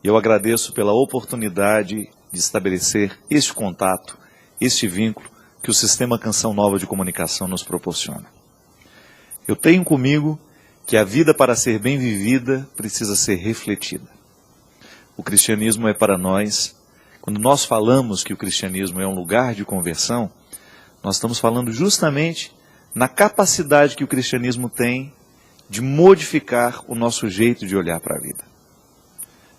E eu agradeço pela oportunidade de estabelecer este contato, este vínculo que o Sistema Canção Nova de Comunicação nos proporciona. Eu tenho comigo que a vida, para ser bem vivida, precisa ser refletida. O cristianismo é para nós, quando nós falamos que o cristianismo é um lugar de conversão, nós estamos falando justamente na capacidade que o cristianismo tem de modificar o nosso jeito de olhar para a vida.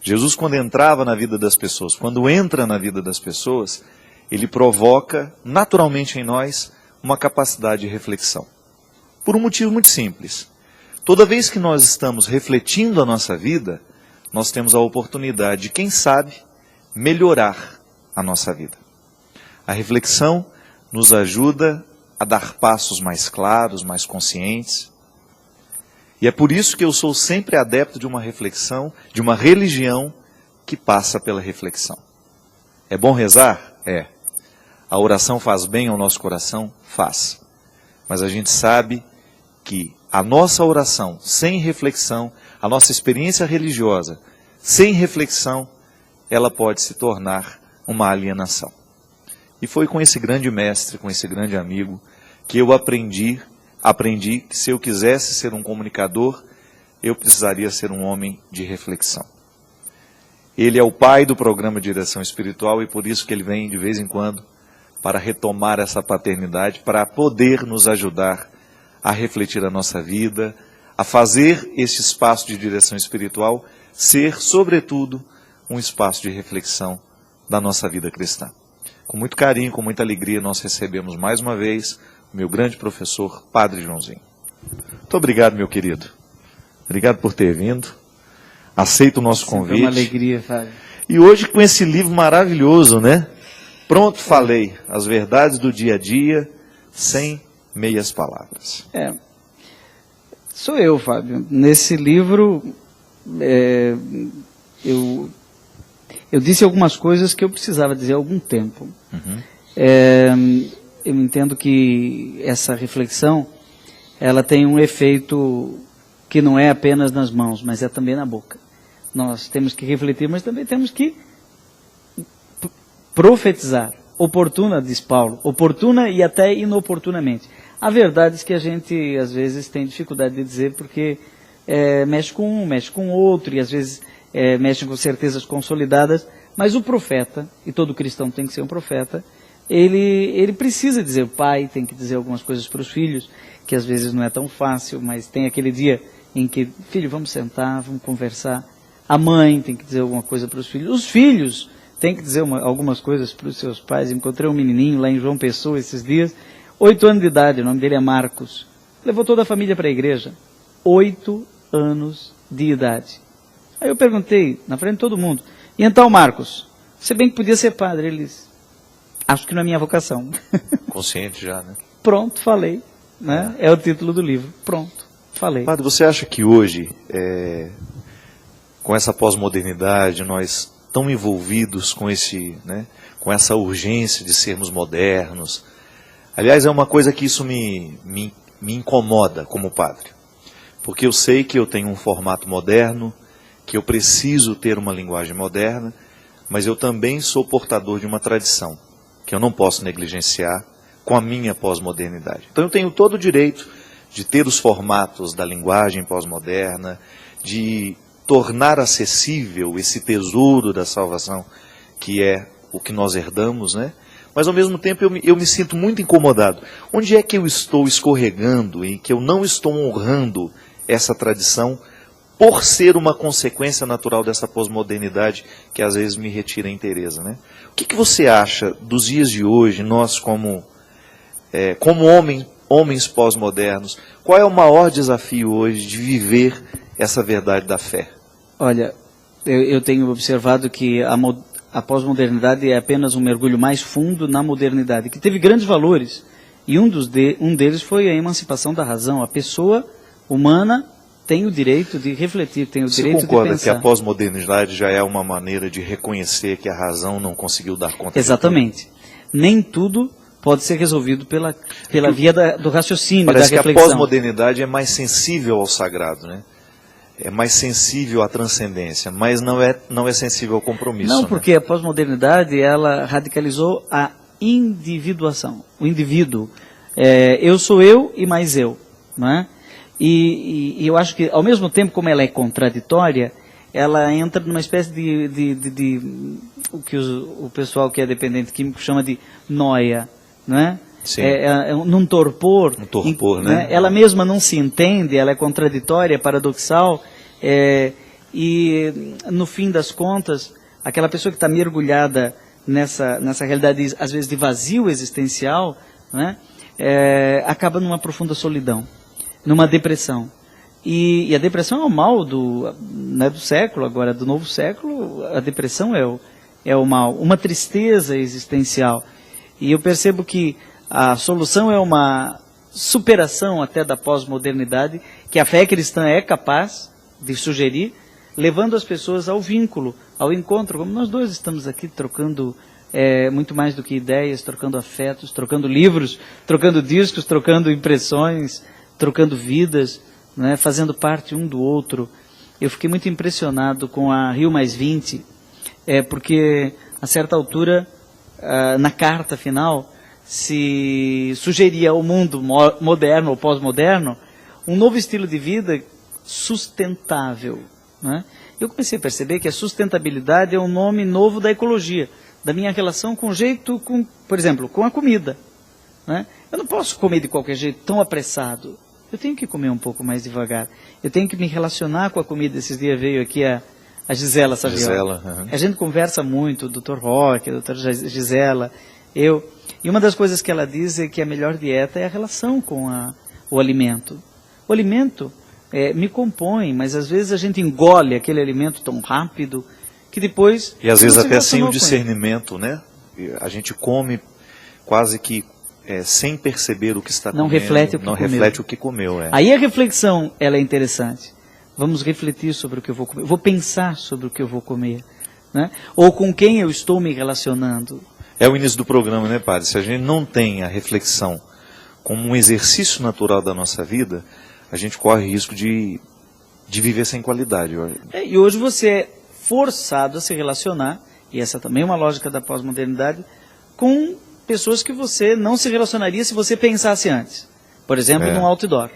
Jesus, quando entrava na vida das pessoas, quando entra na vida das pessoas, ele provoca naturalmente em nós uma capacidade de reflexão. Por um motivo muito simples. Toda vez que nós estamos refletindo a nossa vida, nós temos a oportunidade de, quem sabe, melhorar a nossa vida. A reflexão nos ajuda a dar passos mais claros, mais conscientes. E é por isso que eu sou sempre adepto de uma reflexão, de uma religião que passa pela reflexão. É bom rezar? É. A oração faz bem ao nosso coração? Faz. Mas a gente sabe que a nossa oração sem reflexão, a nossa experiência religiosa sem reflexão, ela pode se tornar uma alienação. E foi com esse grande mestre, com esse grande amigo, que eu aprendi que se eu quisesse ser um comunicador, eu precisaria ser um homem de reflexão. Ele é o pai do programa Direção Espiritual e por isso que ele vem de vez em quando para retomar essa paternidade, para poder nos ajudar a refletir a nossa vida, a fazer este espaço de direção espiritual ser, sobretudo, um espaço de reflexão da nossa vida cristã. Com muito carinho, com muita alegria, nós recebemos mais uma vez o meu grande professor, Padre Joãozinho. Muito obrigado, meu querido. Obrigado por ter vindo. Aceito o nosso convite. É uma alegria, Fábio. E hoje com esse livro maravilhoso, né? Pronto, falei. As verdades do dia a dia, sem meias palavras. Sou eu, Fábio. Nesse livro, eu disse algumas coisas que eu precisava dizer há algum tempo. Eu entendo que essa reflexão, ela tem um efeito que não é apenas nas mãos, mas é também na boca. Nós temos que refletir, mas também temos que profetizar. Oportuna, diz Paulo, oportuna e até inoportunamente. Há verdades que a gente, às vezes, tem dificuldade de dizer porque mexe com um, mexe com outro, e às vezes mexe com certezas consolidadas, mas o profeta, e todo cristão tem que ser um profeta, ele precisa dizer, o pai tem que dizer algumas coisas para os filhos, que às vezes não é tão fácil, mas tem aquele dia em que, filho, vamos sentar, vamos conversar. A mãe tem que dizer alguma coisa para os filhos. Os filhos têm que dizer algumas coisas para os seus pais. Encontrei um menininho lá em João Pessoa esses dias, 8 anos de idade, o nome dele é Marcos. Levou toda a família para a igreja. 8 anos de idade. Aí eu perguntei, na frente de todo mundo, e então, Marcos, você bem que podia ser padre. Ele disse, acho que não é minha vocação. Consciente já, né? Pronto, falei. Né? É o título do livro. Pronto, falei. Padre, você acha que hoje, com essa pós-modernidade, nós tão envolvidos com com essa urgência de sermos modernos? Aliás, é uma coisa que isso me incomoda como padre. Porque eu sei que eu tenho um formato moderno, que eu preciso ter uma linguagem moderna, mas eu também sou portador de uma tradição, que eu não posso negligenciar com a minha pós-modernidade. Então eu tenho todo o direito de ter os formatos da linguagem pós-moderna, de tornar acessível esse tesouro da salvação, que é o que nós herdamos, né? Mas ao mesmo tempo eu me sinto muito incomodado. Onde é que eu estou escorregando e que eu não estou honrando essa tradição por ser uma consequência natural dessa pós-modernidade que às vezes me retira a inteireza, né? O que você acha dos dias de hoje, nós como homens pós-modernos, qual é o maior desafio hoje de viver essa verdade da fé? Olha, eu tenho observado que a pós-modernidade é apenas um mergulho mais fundo na modernidade, que teve grandes valores, e um deles foi a emancipação da razão. A pessoa humana tem o direito de refletir, tem o direito de pensar. Você concorda que a pós-modernidade já é uma maneira de reconhecer que a razão não conseguiu dar conta? Exatamente. Nem tudo pode ser resolvido pela via do raciocínio, Parece da reflexão. Parece que a pós-modernidade é mais sensível ao sagrado, né? é mais sensível à transcendência, mas não é sensível ao compromisso. Não, né? porque a pós-modernidade, ela radicalizou a individuação, o indivíduo. Eu sou eu e mais eu. Né? E eu acho que, ao mesmo tempo como ela é contraditória, ela entra numa espécie de o que o pessoal que é dependente químico chama de noia, né? Sim. Num torpor, né? Ela mesma não se entende, ela é contraditória, paradoxal, e no fim das contas, aquela pessoa que está mergulhada nessa realidade, às vezes de vazio existencial, né? Acaba numa profunda solidão, numa depressão. E a depressão é o mal do século, agora do novo século, a depressão é o mal, uma tristeza existencial. E eu percebo que a solução é uma superação até da pós-modernidade, que a fé cristã é capaz de sugerir, levando as pessoas ao vínculo, ao encontro, como nós dois estamos aqui trocando muito mais do que ideias, trocando afetos, trocando livros, trocando discos, trocando impressões, trocando vidas, né, fazendo parte um do outro. Eu fiquei muito impressionado com a Rio+20, porque a certa altura, na carta final, se sugeria ao mundo moderno ou pós-moderno um novo estilo de vida sustentável. Né? Eu comecei a perceber que a sustentabilidade é um nome novo da ecologia, da minha relação com o jeito, por exemplo, com a comida. Né? Eu não posso comer de qualquer jeito, tão apressado. Eu tenho que comer um pouco mais devagar. Eu tenho que me relacionar com a comida. Esses dias veio aqui a Gisela Saviola. Uhum. A gente conversa muito, o Dr. Roque, a doutora Gisela, eu. E uma das coisas que ela diz é que a melhor dieta é a relação com o alimento. O alimento me compõe, mas às vezes a gente engole aquele alimento tão rápido que depois... E às vezes até sem o discernimento, né? A gente come quase que sem perceber o que está comendo. Reflete o que comeu. Aí a reflexão ela é interessante. Vamos refletir sobre o que eu vou comer. Vou pensar sobre o que eu vou comer. Né? Ou com quem eu estou me relacionando. É o início do programa, né, padre? Se a gente não tem a reflexão como um exercício natural da nossa vida, a gente corre risco de viver sem qualidade. E hoje você é forçado a se relacionar, e essa também é uma lógica da pós-modernidade, com pessoas que você não se relacionaria se você pensasse antes. Por exemplo, num outdoor.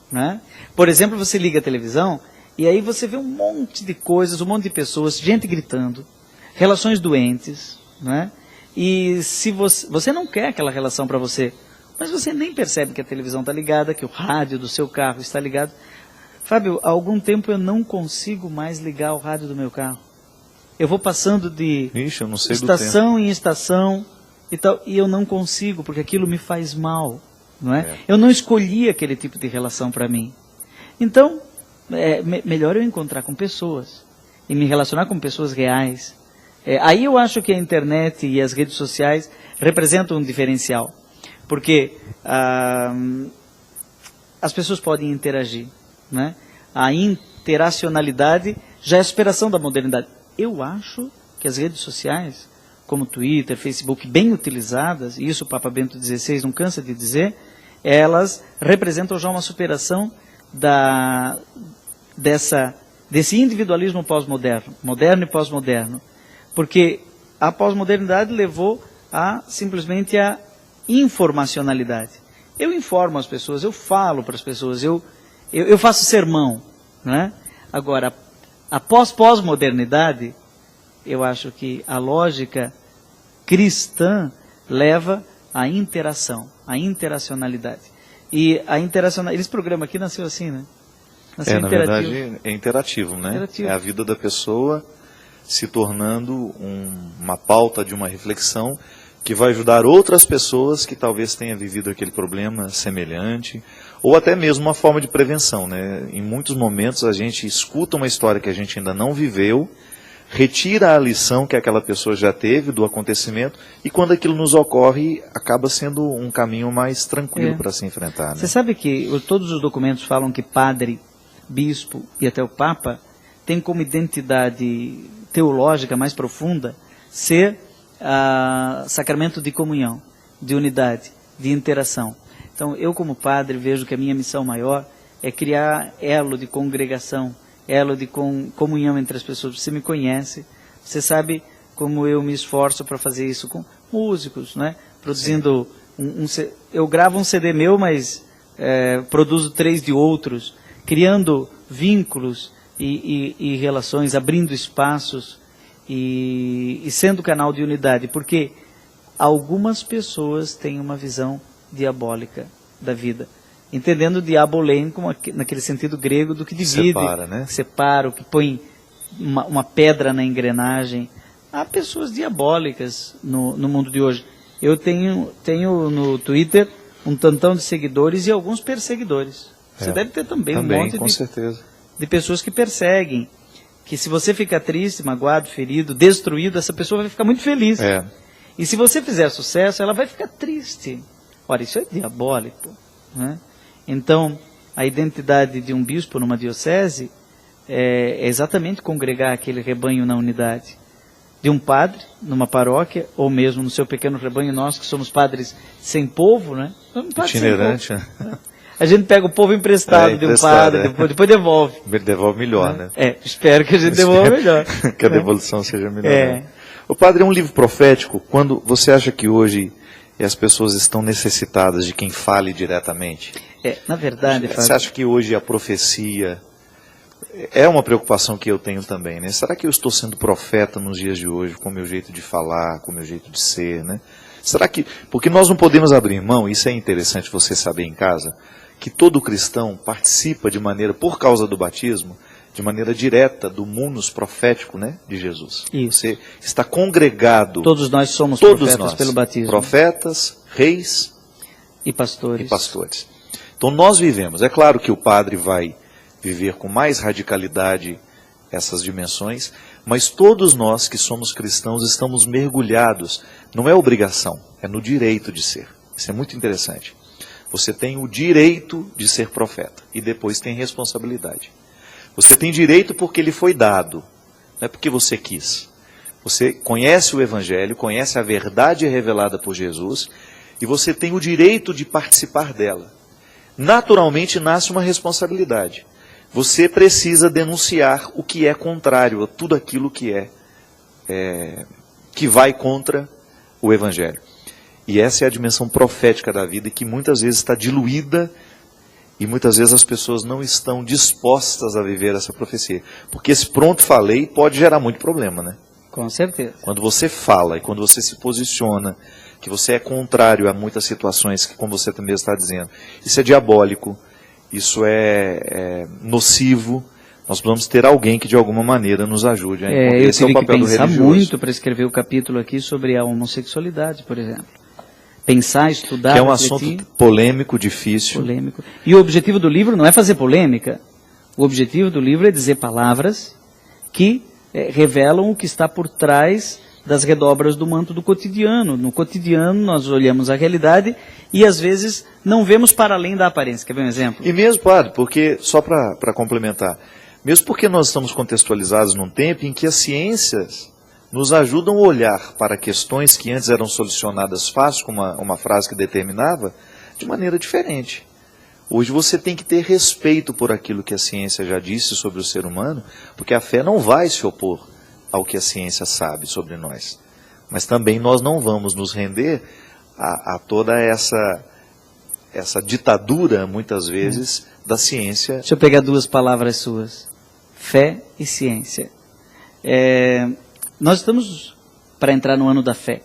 Né? Por exemplo, você liga a televisão e aí você vê um monte de coisas, um monte de pessoas, gente gritando, relações doentes, né? E se você não quer aquela relação para você, mas você nem percebe que a televisão está ligada, que o rádio do seu carro está ligado. Fábio, há algum tempo eu não consigo mais ligar o rádio do meu carro. Eu vou passando de estação em estação e tal, e eu não consigo, porque aquilo me faz mal. Não é? Eu não escolhi aquele tipo de relação para mim. Então, melhor eu encontrar com pessoas e me relacionar com pessoas reais. Aí eu acho que a internet e as redes sociais representam um diferencial, porque as pessoas podem interagir. Né? A interacionalidade já é a superação da modernidade. Eu acho que as redes sociais, como Twitter, Facebook, bem utilizadas, e isso o Papa Bento XVI não cansa de dizer, elas representam já uma superação desse individualismo pós-moderno, moderno e pós-moderno. Porque a pós-modernidade levou simplesmente a informacionalidade. Eu informo as pessoas, eu falo para as pessoas, eu faço sermão. Né? Agora, a pós-modernidade, eu acho que a lógica cristã leva à interação, à interacionalidade. E esse programa aqui nasceu assim, né? Nasceu na verdade, é interativo, né? Interativo. É a vida da pessoa se tornando uma pauta de uma reflexão que vai ajudar outras pessoas que talvez tenham vivido aquele problema semelhante, ou até mesmo uma forma de prevenção, né? Em muitos momentos a gente escuta uma história que a gente ainda não viveu, retira a lição que aquela pessoa já teve do acontecimento, e quando aquilo nos ocorre, acaba sendo um caminho mais tranquilo para se enfrentar. Né? Você sabe que todos os documentos falam que padre, bispo e até o papa tem como identidade teológica mais profunda ser sacramento de comunhão, de unidade, de interação. Então, eu como padre vejo que a minha missão maior é criar elo de congregação elo de comunhão entre as pessoas. Você me conhece, você sabe como eu me esforço para fazer isso com músicos, né? Produzindo eu gravo um CD meu, mas produzo 3 de outros, criando vínculos e relações, abrindo espaços e sendo canal de unidade, porque algumas pessoas têm uma visão diabólica da vida, entendendo diabolém como naquele sentido grego do que divide, separa, né? Separa, o que põe uma pedra na engrenagem. Há pessoas diabólicas no mundo de hoje. Eu tenho no Twitter um tantão de seguidores e alguns perseguidores. Você deve ter também um monte com certeza, de pessoas que perseguem, que se você ficar triste, magoado, ferido, destruído, essa pessoa vai ficar muito feliz. E se você fizer sucesso, ela vai ficar triste. Ora, isso é diabólico, né? Então, a identidade de um bispo numa diocese é exatamente congregar aquele rebanho na unidade. De um padre, numa paróquia, ou mesmo no seu pequeno rebanho, nós que somos padres sem povo, né? Itinerante, né? A gente pega o povo emprestado de um padre, depois devolve. Devolve melhor, né? Espero que a gente devolva melhor. Que a devolução seja melhor. Né? O Padre, é um livro profético, quando você acha que hoje as pessoas estão necessitadas de quem fale diretamente? Na verdade, Fábio, você acha que hoje a profecia é uma preocupação que eu tenho também, né? Será que eu estou sendo profeta nos dias de hoje, com o meu jeito de falar, com o meu jeito de ser, né? Será que... Porque nós não podemos abrir mão, isso é interessante você saber em casa, que todo cristão participa de maneira, por causa do batismo, de maneira direta do munus profético, né, de Jesus. Isso. Você está congregado. Todos nós somos profetas pelo batismo. Profetas, reis e pastores. Então nós vivemos. É claro que o padre vai viver com mais radicalidade essas dimensões, mas todos nós que somos cristãos estamos mergulhados, não é obrigação, é no direito de ser. Isso é muito interessante. Você tem o direito de ser profeta e depois tem responsabilidade. Você tem direito porque ele foi dado, não é porque você quis. Você conhece o Evangelho, conhece a verdade revelada por Jesus e você tem o direito de participar dela. Naturalmente nasce uma responsabilidade. Você precisa denunciar o que é contrário a tudo aquilo que que vai contra o Evangelho. E essa é a dimensão profética da vida e que muitas vezes está diluída e muitas vezes as pessoas não estão dispostas a viver essa profecia. Porque esse pronto falei pode gerar muito problema, né? Com certeza. Quando você fala e quando você se posiciona, que você é contrário a muitas situações, que como você também está dizendo, isso é diabólico, isso é nocivo. Nós precisamos ter alguém que de alguma maneira nos ajude. Eu tive que pensar muito para escrever o capítulo aqui sobre a homossexualidade, por exemplo. Pensar, estudar, que é um assunto polêmico, difícil. Polêmico. E o objetivo do livro não é fazer polêmica. O objetivo do livro é dizer palavras que revelam o que está por trás das redobras do manto do cotidiano. No cotidiano nós olhamos a realidade e às vezes não vemos para além da aparência. Quer ver um exemplo? E mesmo, padre, porque, só para complementar, mesmo porque nós estamos contextualizados num tempo em que as ciências nos ajudam a olhar para questões que antes eram solucionadas fácil, com uma frase que determinava, de maneira diferente. Hoje você tem que ter respeito por aquilo que a ciência já disse sobre o ser humano, porque a fé não vai se opor ao que a ciência sabe sobre nós. Mas também nós não vamos nos render a toda essa ditadura, muitas vezes, da ciência. Deixa eu pegar 2 palavras suas. Fé e ciência. Nós estamos para entrar no ano da fé,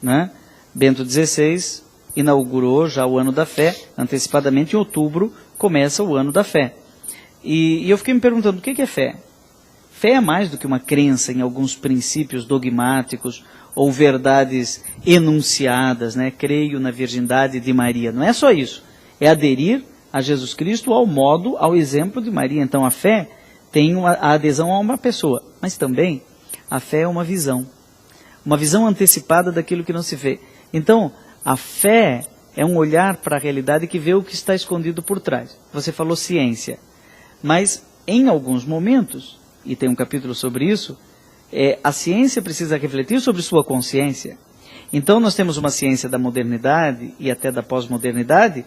né? Bento XVI inaugurou já o ano da fé, antecipadamente em outubro começa o ano da fé. E eu fiquei me perguntando, o que é fé? Fé é mais do que uma crença em alguns princípios dogmáticos ou verdades enunciadas, né? Creio na virgindade de Maria. Não é só isso, é aderir a Jesus Cristo ao exemplo de Maria. Então a fé tem a adesão a uma pessoa, mas também a fé é uma visão antecipada daquilo que não se vê. Então, a fé é um olhar para a realidade que vê o que está escondido por trás. Você falou ciência, mas em alguns momentos, e tem um capítulo sobre isso, a ciência precisa refletir sobre sua consciência. Então, nós temos uma ciência da modernidade e até da pós-modernidade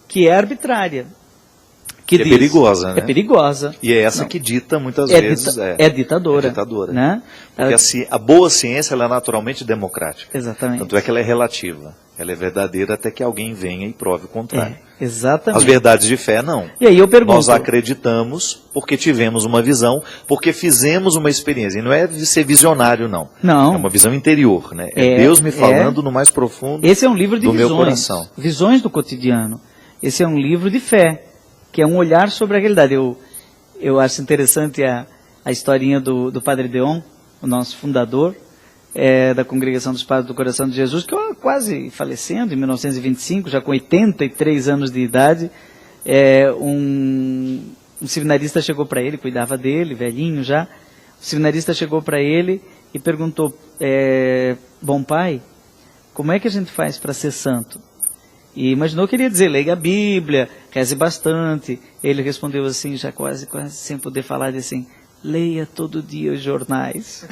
que é arbitrária, Que é perigosa, né? É perigosa. E é essa que dita muitas vezes. É ditadora. É ditadora. Né? Porque a boa ciência ela é naturalmente democrática. Exatamente. Tanto é que ela é relativa. Ela é verdadeira até que alguém venha e prove o contrário. Exatamente. As verdades de fé, não. E aí eu pergunto... Nós acreditamos porque tivemos uma visão, porque fizemos uma experiência. E não é de ser visionário, não. Não. É uma visão interior, né? É Deus me falando no mais profundo Esse é um livro de do visões, meu coração. Visões do cotidiano. Esse é um livro de fé, que é um olhar sobre a realidade. Eu acho interessante a historinha do Padre Deon, o nosso fundador, da Congregação dos Padres do Coração de Jesus, que quase falecendo em 1925, já com 83 anos de idade. Um seminarista chegou para ele, cuidava dele, velhinho já. O seminarista chegou para ele e perguntou, bom pai, como é que a gente faz para ser santo? E imaginou que ele ia dizer, leia a Bíblia, reze bastante. Ele respondeu assim, já quase sem poder falar, disse assim, leia todo dia os jornais.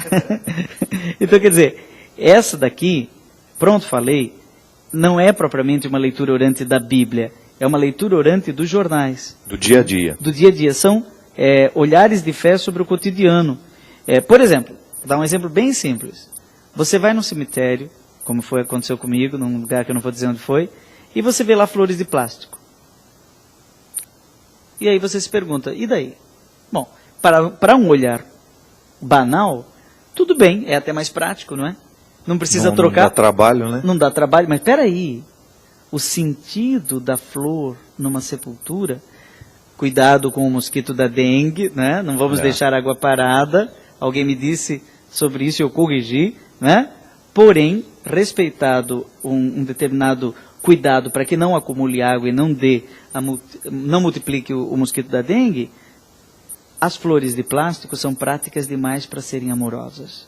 Então, quer dizer, essa daqui, pronto, falei, não é propriamente uma leitura orante da Bíblia, é uma leitura orante dos jornais. Do dia a dia. Do dia a dia. São olhares de fé sobre o cotidiano. Por exemplo, vou dar um exemplo bem simples. Você vai num cemitério, como aconteceu comigo, num lugar que eu não vou dizer onde foi, e você vê lá flores de plástico. E aí você se pergunta, e daí? Bom, para um olhar banal, tudo bem, é até mais prático, não é? Não precisa trocar. Não dá trabalho, né? Não dá trabalho, mas peraí, o sentido da flor numa sepultura, cuidado com o mosquito da dengue, né? Não vamos deixar água parada, alguém me disse sobre isso e eu corrigi, né? Porém, respeitado um determinado cuidado para que não acumule água e não multiplique o mosquito da dengue, as flores de plástico são práticas demais para serem amorosas.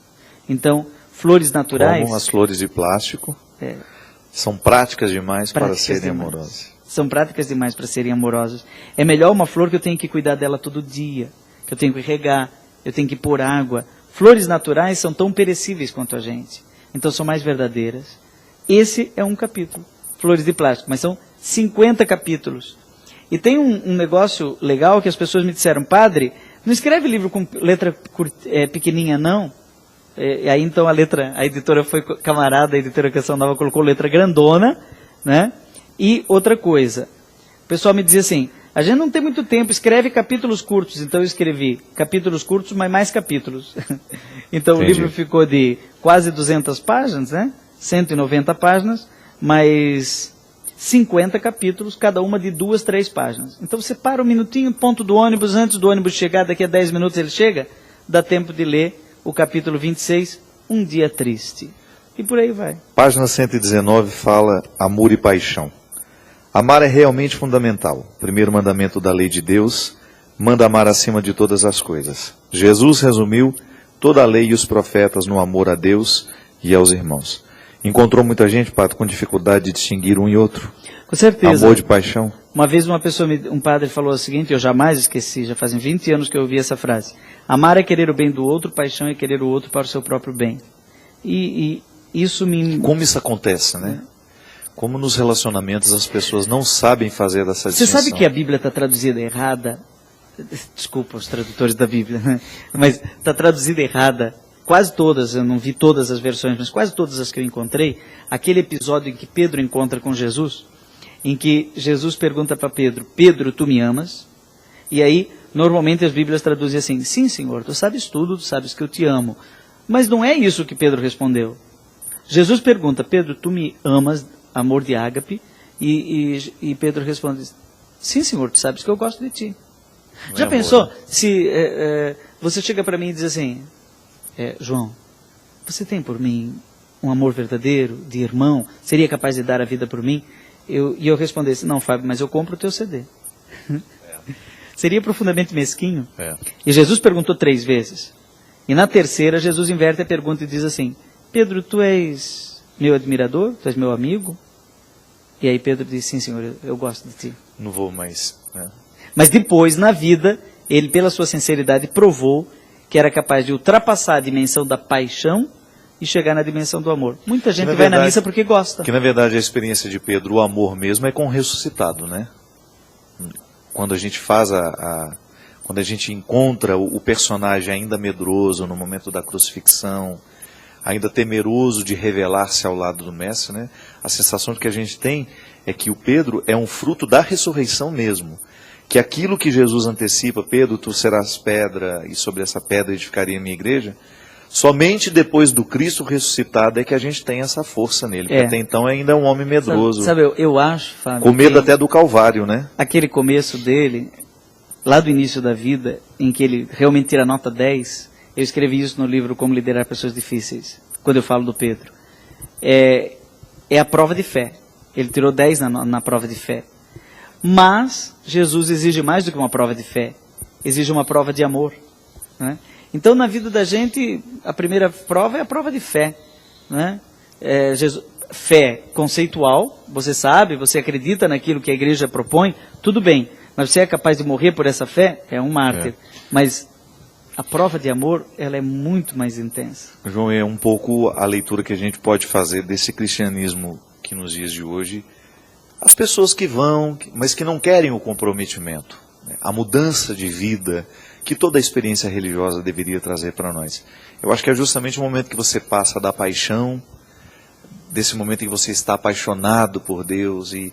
Então, flores naturais... Como as flores de plástico são práticas demais para serem amorosas. São práticas demais para serem amorosas. É melhor uma flor que eu tenho que cuidar dela todo dia, que eu tenho que regar, eu tenho que pôr água. Flores naturais são tão perecíveis quanto a gente. Então, são mais verdadeiras. Esse é um capítulo. Flores de plástico, mas são 50 capítulos. E tem um negócio legal que as pessoas me disseram, padre, não escreve livro com letra pequenininha, não. Aí então a editora foi camarada, a editora Canção Nova colocou letra grandona, né? E outra coisa, o pessoal me dizia assim, a gente não tem muito tempo, escreve capítulos curtos. Então eu escrevi capítulos curtos, mas mais capítulos. Então Entendi. O livro ficou de quase 200 páginas, né? 190 páginas, mais 50 capítulos, cada uma de 2, 3 páginas. Então você para um minutinho, ponto do ônibus, antes do ônibus chegar, daqui a 10 minutos ele chega, dá tempo de ler o capítulo 26, Um Dia Triste. E por aí vai. Página 119 fala amor e paixão. Amar é realmente fundamental. O primeiro mandamento da lei de Deus manda amar acima de todas as coisas. Jesus resumiu toda a lei e os profetas no amor a Deus e aos irmãos. Encontrou muita gente, Pato, com dificuldade de distinguir um e outro? Com certeza. Amor de paixão? Uma vez um padre falou o seguinte, eu jamais esqueci, já fazem 20 anos que eu ouvi essa frase. Amar é querer o bem do outro, paixão é querer o outro para o seu próprio bem. E isso me... Como isso acontece, né? Como nos relacionamentos as pessoas não sabem fazer essa distinção. Você sabe que a Bíblia está traduzida errada? Desculpa os tradutores da Bíblia, né? Mas está traduzida errada. Quase todas, eu não vi todas as versões, mas quase todas as que eu encontrei, aquele episódio em que Pedro encontra com Jesus, em que Jesus pergunta para Pedro, Pedro, tu me amas? E aí, normalmente as Bíblias traduzem assim, sim, Senhor, tu sabes tudo, tu sabes que eu te amo. Mas não é isso que Pedro respondeu. Jesus pergunta, Pedro, tu me amas, amor de ágape? E Pedro responde, sim, Senhor, tu sabes que eu gosto de ti. Não já pensou, amor, né? Se você chega para mim e diz assim, João, você tem por mim um amor verdadeiro, de irmão? Seria capaz de dar a vida por mim? E eu respondesse, não, Fábio, mas eu compro o teu CD. Seria profundamente mesquinho. E Jesus perguntou 3 vezes. E na terceira, Jesus inverte a pergunta e diz assim, Pedro, tu és meu admirador? Tu és meu amigo? E aí Pedro diz, sim, Senhor, eu gosto de ti. Não vou mais. Mas depois, na vida, ele, pela sua sinceridade, provou que era capaz de ultrapassar a dimensão da paixão e chegar na dimensão do amor. Muita gente vai na missa porque gosta. Que na verdade a experiência de Pedro, o amor mesmo, é com o ressuscitado, né? quando a gente quando a gente encontra o personagem ainda medroso no momento da crucifixão, ainda temeroso de revelar-se ao lado do mestre, né? A sensação que a gente tem é que o Pedro é um fruto da ressurreição mesmo, que aquilo que Jesus antecipa, Pedro, tu serás pedra, e sobre essa pedra edificaria a minha igreja, somente depois do Cristo ressuscitado é que a gente tem essa força nele, porque até então ainda é um homem medroso. Sabe, eu acho, Fábio, com medo até do Calvário, né? Aquele começo dele, lá do início da vida, em que ele realmente tira nota 10, eu escrevi isso no livro Como Liderar Pessoas Difíceis, quando eu falo do Pedro. É a prova de fé. Ele tirou 10 na prova de fé. Mas Jesus exige mais do que uma prova de fé. Exige uma prova de amor, né? Então, na vida da gente, a primeira prova é a prova de fé, né? Fé conceitual, você sabe, você acredita naquilo que a igreja propõe, tudo bem. Mas você é capaz de morrer por essa fé? É um mártir. Mas a prova de amor, ela é muito mais intensa. João, é um pouco a leitura que a gente pode fazer desse cristianismo que nos dias de hoje, as pessoas que vão, mas que não querem o comprometimento, né? A mudança de vida que toda a experiência religiosa deveria trazer para nós. Eu acho que é justamente o momento que você passa da paixão, desse momento em que você está apaixonado por Deus, e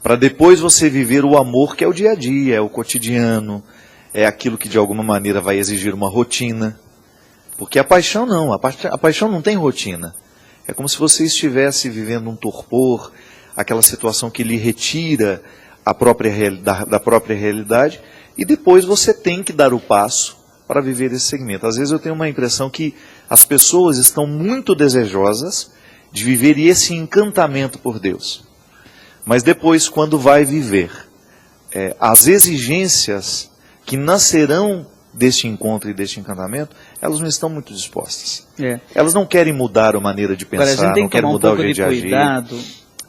para depois você viver o amor que é o dia a dia, é o cotidiano, é aquilo que de alguma maneira vai exigir uma rotina. Porque a paixão não, a paixão não tem rotina. É como se você estivesse vivendo um torpor, aquela situação que lhe retira da própria realidade, e depois você tem que dar o passo para viver esse segmento. Às vezes eu tenho uma impressão que as pessoas estão muito desejosas de viver esse encantamento por Deus. Mas depois, quando vai viver as exigências que nascerão deste encontro e deste encantamento, elas não estão muito dispostas. Elas não querem mudar a maneira de pensar, não querem mudar o jeito de agir.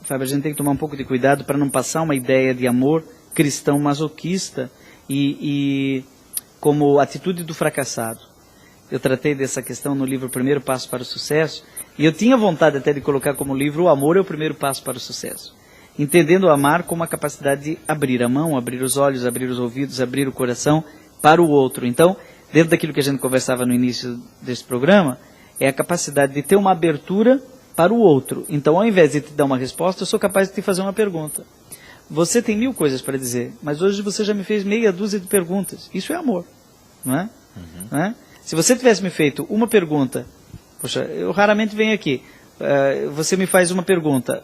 Fábio, a gente tem que tomar um pouco de cuidado para não passar uma ideia de amor cristão masoquista e como atitude do fracassado. Eu tratei dessa questão no livro Primeiro Passo para o Sucesso, e eu tinha vontade até de colocar como livro O Amor é o Primeiro Passo para o Sucesso. Entendendo o amar como a capacidade de abrir a mão, abrir os olhos, abrir os ouvidos, abrir o coração para o outro. Então, dentro daquilo que a gente conversava no início desse programa, é a capacidade de ter uma abertura para o outro. Então, ao invés de te dar uma resposta, eu sou capaz de te fazer uma pergunta. Você tem 1000 coisas para dizer, mas hoje você já me fez meia dúzia de perguntas. Isso é amor, não é? Não é? Se você tivesse me feito uma pergunta, poxa, eu raramente venho aqui, você me faz uma pergunta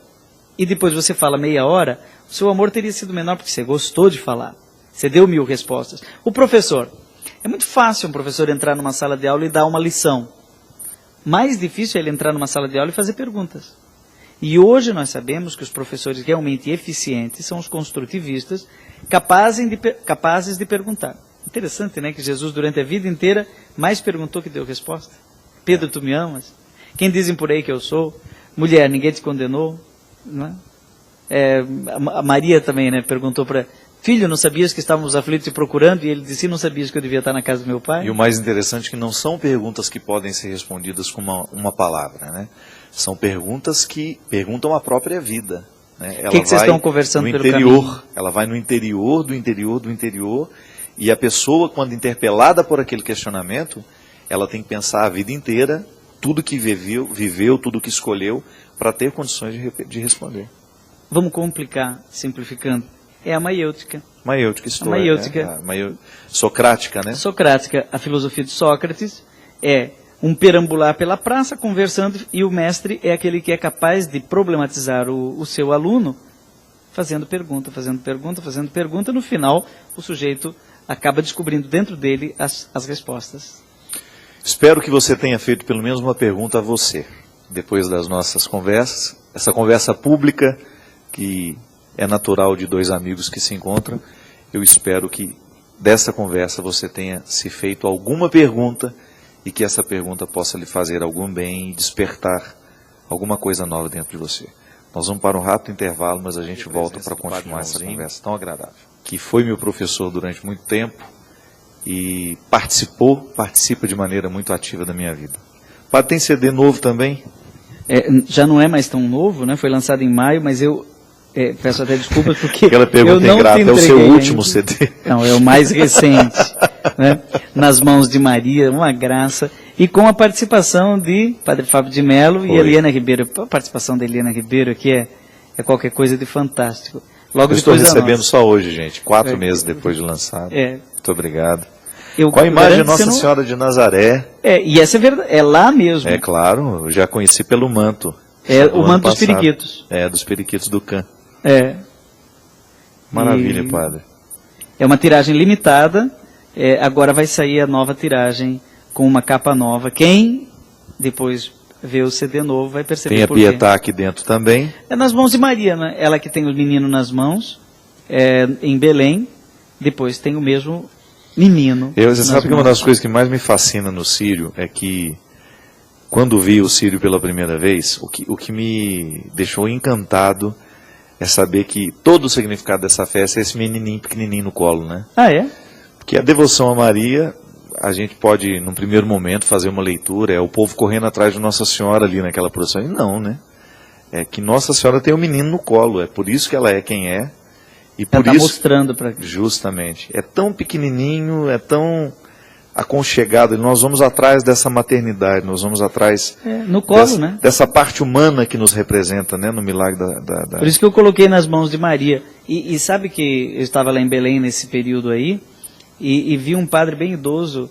e depois você fala meia hora, o seu amor teria sido menor porque você gostou de falar. Você deu 1000 respostas. O professor, é muito fácil um professor entrar numa sala de aula e dar uma lição. Mais difícil é ele entrar numa sala de aula e fazer perguntas. E hoje nós sabemos que os professores realmente eficientes são os construtivistas, capazes de perguntar. Interessante, né? Que Jesus durante a vida inteira mais perguntou que deu resposta. Pedro, tu me amas? Quem dizem por aí que eu sou? Mulher, ninguém te condenou? Não é? A Maria também, né? Perguntou para... Filho, não sabias que estávamos aflitos e procurando? E ele disse, não sabias que eu devia estar na casa do meu pai? E o mais interessante é que não são perguntas que podem ser respondidas com uma palavra, né? São perguntas que perguntam a própria vida, né? O que vocês estão conversando no pelo interior, caminho? ela vai no interior do interior do interior, e a pessoa, quando interpelada por aquele questionamento, ela tem que pensar a vida inteira, tudo que viveu, tudo que escolheu, para ter condições de responder. Vamos complicar, simplificando. É a maiêutica. Maiêutica história. A maiêutica. Né? Socrática, né? Socrática, a filosofia de Sócrates é um perambular pela praça, conversando, e o mestre é aquele que é capaz de problematizar o seu aluno, fazendo pergunta, fazendo pergunta, fazendo pergunta. No final, o sujeito acaba descobrindo dentro dele as respostas. Espero que você tenha feito pelo menos uma pergunta a você, depois das nossas conversas, essa conversa pública que é natural de dois amigos que se encontram. Eu espero que dessa conversa você tenha se feito alguma pergunta e que essa pergunta possa lhe fazer algum bem e despertar alguma coisa nova dentro de você. Nós vamos para um rápido intervalo, mas a gente volta para continuar essa conversa tão agradável. Que foi meu professor durante muito tempo e participa de maneira muito ativa da minha vida. Padre, tem CD novo também? Já não é mais tão novo, né? Foi lançado em maio, mas eu peço até desculpas porque Aquela pergunta eu não ingrata, te é o seu entreguei último ainda. CD. Não, é o mais recente, né? Nas mãos de Maria, uma graça, e com a participação de Padre Fábio de Mello e Eliana Ribeiro. A participação da Eliana Ribeiro aqui é qualquer coisa de fantástico. Logo Eu estou depois recebendo só hoje, gente, 4 meses depois de lançado. É. Muito obrigado. Eu Com a imagem de garanto que Nossa você Senhora de Nazaré. E essa é verdade, é lá mesmo. É claro, eu já conheci pelo manto. É do o ano manto dos passado. periquitos. É, dos periquitos do Can. É. Maravilha, padre. É uma tiragem limitada, agora vai sair a nova tiragem com uma capa nova. Quem depois vê o CD novo vai perceber Tem a por quê. Pietá aqui dentro também. É nas mãos de Maria, né? Ela que tem o menino nas mãos, em Belém, depois tem o mesmo menino. Você sabe que uma das coisas que mais me fascina no Círio é que, quando vi o Círio pela primeira vez, o que me deixou encantado é saber que todo o significado dessa festa é esse menininho pequenininho no colo, né? Ah, é? Porque a devoção a Maria, a gente pode, num primeiro momento, fazer uma leitura, é o povo correndo atrás de Nossa Senhora ali naquela procissão. E não, né? É que Nossa Senhora tem o menino no colo, é por isso que ela é quem é. E por Ela está isso, mostrando para... justamente, é tão pequenininho, é tão aconchegado, e nós vamos atrás dessa maternidade, nós vamos atrás no colo, né? dessa parte humana que nos representa, né, no milagre da... Por isso que eu coloquei nas mãos de Maria. E sabe que eu estava lá em Belém nesse período aí, e vi um padre bem idoso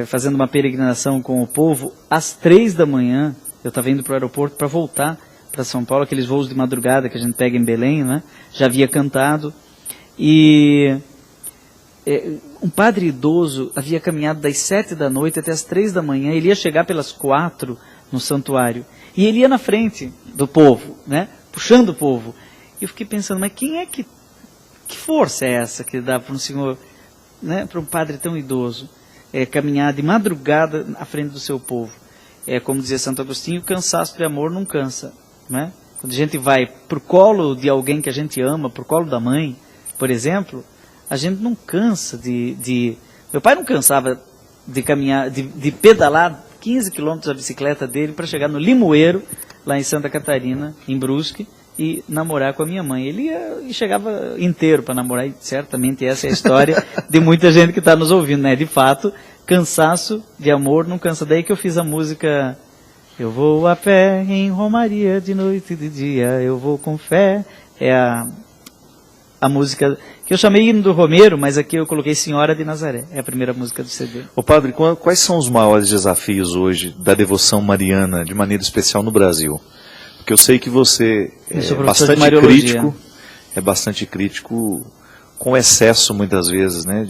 fazendo uma peregrinação com o povo às 3 da manhã. Eu estava indo para o aeroporto para voltar para São Paulo, aqueles voos de madrugada que a gente pega em Belém, né? Já havia cantado. E um padre idoso havia caminhado das 7 da noite até as 3 da manhã. Ele ia chegar pelas 4 no santuário. E ele ia na frente do povo, né? Puxando o povo. E eu fiquei pensando, mas quem é que força é essa que dá para um senhor, né? Para um padre tão idoso, caminhar de madrugada à frente do seu povo? Como dizia Santo Agostinho, cansaço de amor não cansa, né? Quando a gente vai pro colo de alguém que a gente ama, pro colo da mãe, por exemplo, a gente não cansa de... Meu pai não cansava de caminhar, de pedalar 15 quilômetros a bicicleta dele para chegar no Limoeiro, lá em Santa Catarina, em Brusque, e namorar com a minha mãe. Ele ia e chegava inteiro para namorar, e certamente essa é a história de muita gente que está nos ouvindo, né? De fato, cansaço de amor não cansa. Daí que eu fiz a música... Eu vou a pé em Romaria, de noite e de dia, eu vou com fé. É a música que eu chamei Hino do Romeiro, mas aqui eu coloquei Senhora de Nazaré. É a primeira música do CD. Ô padre, quais são os maiores desafios hoje da devoção mariana, de maneira especial no Brasil? Porque eu sei que você é bastante crítico com excesso muitas vezes, né,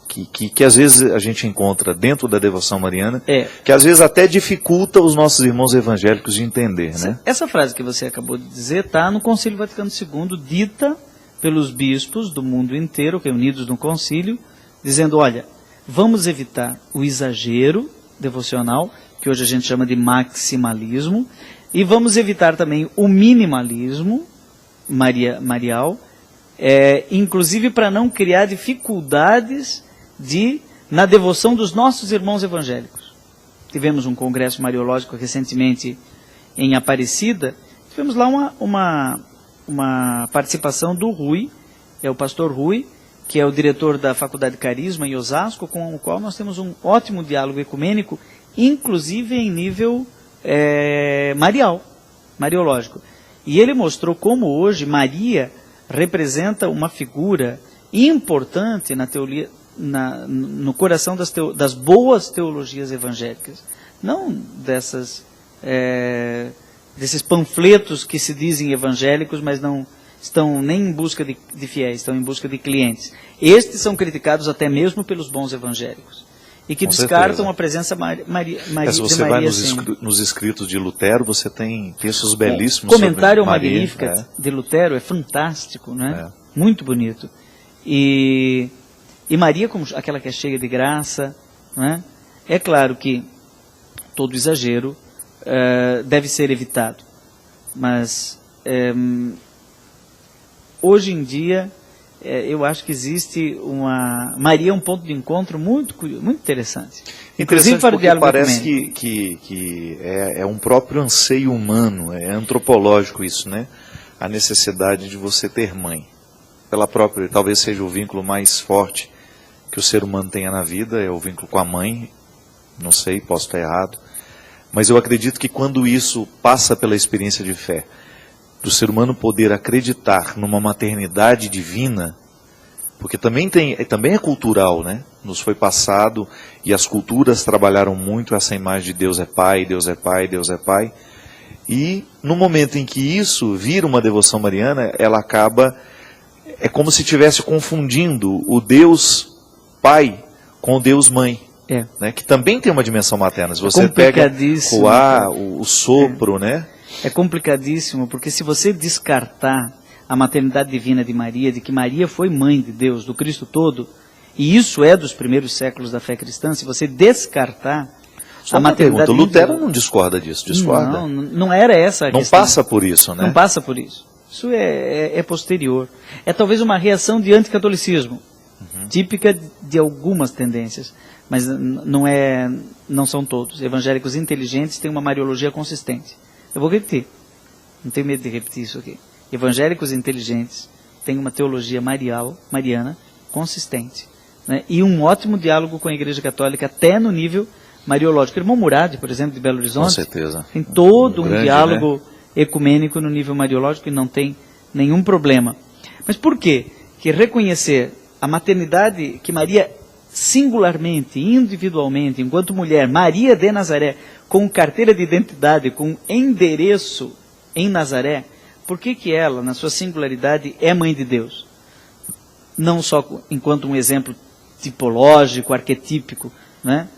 que às vezes a gente encontra dentro da devoção mariana, que às vezes até dificulta os nossos irmãos evangélicos de entender, né? Essa frase que você acabou de dizer está no Concílio Vaticano II, dita pelos bispos do mundo inteiro, reunidos no concílio, dizendo, olha, vamos evitar o exagero devocional, que hoje a gente chama de maximalismo, e vamos evitar também o minimalismo marial, inclusive para não criar dificuldades na devoção dos nossos irmãos evangélicos. Tivemos um congresso mariológico recentemente em Aparecida, tivemos lá uma participação do Rui, o pastor Rui, que é o diretor da Faculdade de Carisma em Osasco, com o qual nós temos um ótimo diálogo ecumênico, inclusive em nível mariológico. E ele mostrou como hoje Maria representa uma figura importante na teoria, no coração das boas teologias evangélicas, não desses panfletos que se dizem evangélicos, mas não estão nem em busca de fiéis, estão em busca de clientes. Estes são criticados até mesmo pelos bons evangélicos, e que descartam a presença de Maria. Se você vai nos escritos de Lutero, você tem textos belíssimos. O comentário sobre Maria, Magnífica de Lutero é fantástico, né? Muito bonito. E Maria, como aquela que é cheia de graça, né? É claro que todo exagero deve ser evitado. Mas hoje em dia, eu acho que existe Maria é um ponto de encontro muito interessante. Interessante porque parece que é um próprio anseio humano, é antropológico isso, né? a necessidade de você ter mãe. Pela própria, talvez seja o vínculo mais forte que o ser humano tenha na vida, é o vínculo com a mãe. Não sei, posso estar errado. Mas eu acredito que quando isso passa pela experiência de fé, do ser humano poder acreditar numa maternidade divina, porque também é cultural, né? Nos foi passado, e as culturas trabalharam muito essa imagem de Deus é Pai, Deus é Pai, Deus é Pai. E no momento em que isso vira uma devoção mariana, ela acaba, é como se estivesse confundindo o Deus Pai com o Deus Mãe. Né? Que também tem uma dimensão materna. Se você pega o ar, o sopro, né? É complicadíssimo, porque se você descartar a maternidade divina de Maria, de que Maria foi mãe de Deus, do Cristo todo, e isso é dos primeiros séculos da fé cristã, se você descartar a maternidade divina... Lutero não discorda disso, discorda? Não era essa a questão. Não passa por isso, né? Não passa por isso. Isso é posterior. É talvez uma reação de anticatolicismo, típica de algumas tendências, mas não são todos. Evangélicos inteligentes têm uma mariologia consistente. Eu vou repetir, não tenho medo de repetir isso aqui. Evangélicos inteligentes têm uma teologia mariana consistente, né? E um ótimo diálogo com a Igreja Católica, até no nível mariológico. O irmão Murad, por exemplo, de Belo Horizonte, com certeza, tem todo um grande diálogo, né, ecumênico no nível mariológico e não tem nenhum problema. Mas por quê? Que reconhecer a maternidade que Maria singularmente, individualmente, enquanto mulher, Maria de Nazaré, com carteira de identidade, com endereço em Nazaré, por que ela, na sua singularidade, é mãe de Deus? Não só enquanto um exemplo tipológico, arquetípico, né?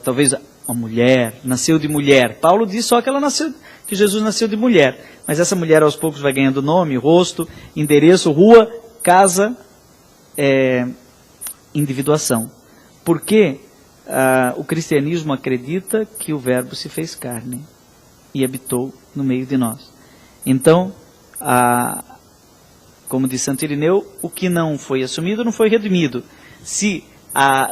Talvez a mulher, nasceu de mulher. Paulo diz só que Jesus nasceu de mulher, mas essa mulher aos poucos vai ganhando nome, rosto, endereço, rua, casa, individuação. Porque o cristianismo acredita que o Verbo se fez carne e habitou no meio de nós. Então, como diz Santo Irineu, o que não foi assumido não foi redimido. Se